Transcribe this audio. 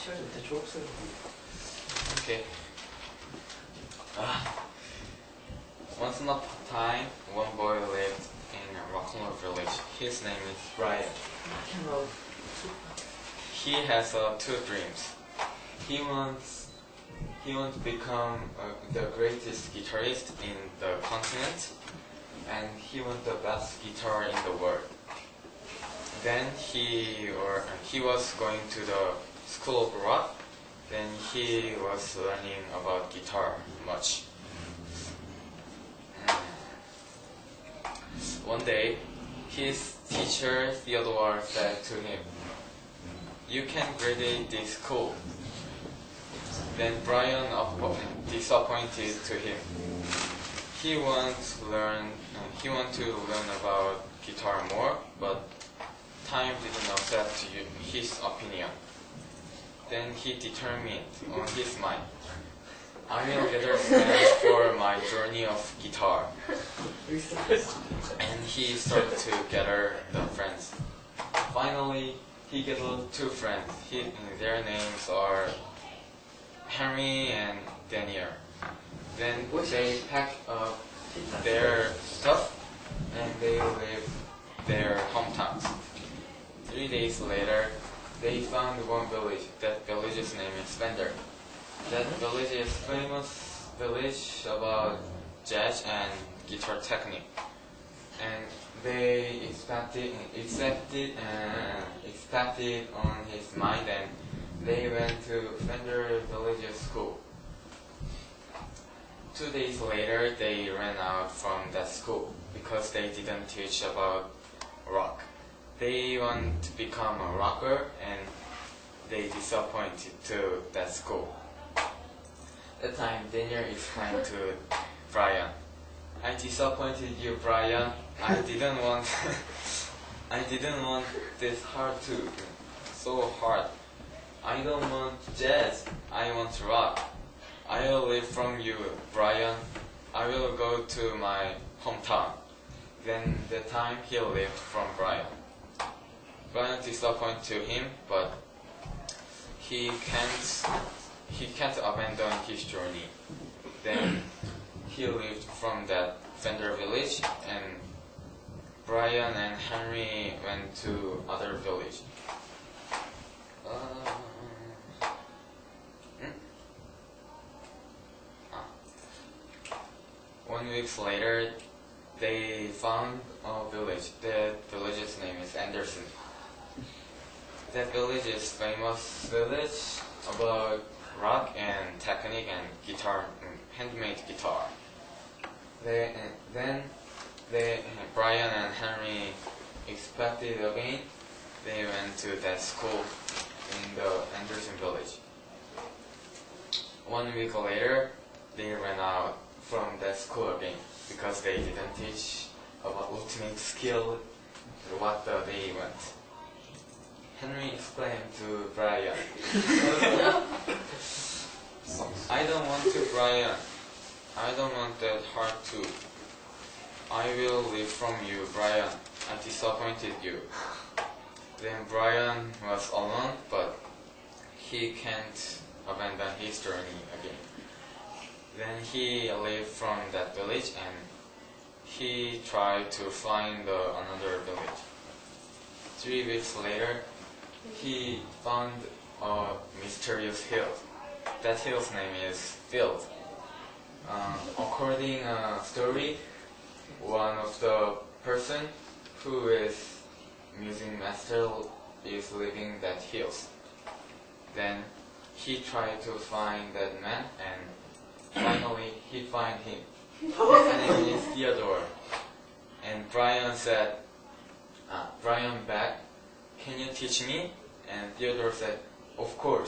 Okay. Once upon a time, one boy lived in a rock'n'roll village. His name is Brian. He has two dreams. He wants to become the greatest guitarist in the continent, and he wants the best guitar in the world. Then he was going to the school of rock. Then he was learning about guitar much. One day, his teacher Theodore said to him, "You can graduate this school." Then Brian disappointed to him. He wants to learn about guitar more, but time didn't accept his opinion. Then he determined on his mind, "I will gather friends for my journey of guitar." And he started to gather the friends. Finally, he gathered two friends. Their names are Henry and Daniel. Then they packed up their stuff and they left their hometowns. 3 days later, they found one village. That village's name is Fender. That village is famous village about jazz and guitar technique. And they expected on his mind, and they went to Fender Village's school. 2 days later, they ran out from that school because they didn't teach about rock. They want to become a rocker, and they disappointed to that school. That time, Daniel explained to Brian, "I disappointed you, Brian. I didn't want this hard too, so hard. I don't want jazz. I want rock. I will live from you, Brian. I will go to my hometown." Then the time he left from Brian. Brian disappointed him, but he can't abandon his journey. Then he left from that Fender village, and Brian and Henry went to other village. 1 week later, they found a village. The village's name is Anderson. That village is famous village about rock and technique and guitar, handmade guitar. Then Brian and Henry expected again. They went to that school in the Anderson village. 1 week later, they ran out from that school again because they didn't teach about ultimate skill what they want. Henry explained to Brian, "I don't want to, Brian. I don't want that hard too. I will live from you, Brian. I disappointed you." Then Brian was alone, but he can't abandon his journey again. Then he left from that village and he tried to find another village. 3 weeks later, he found a mysterious hill. That hill's name is Field. According to a story, one of the person who is music master is living that hills. Then he tried to find that man, and finally he find him. His name is Theodore. And Brian said, "Brian back, can you teach me?" And Theodore said, "Of course."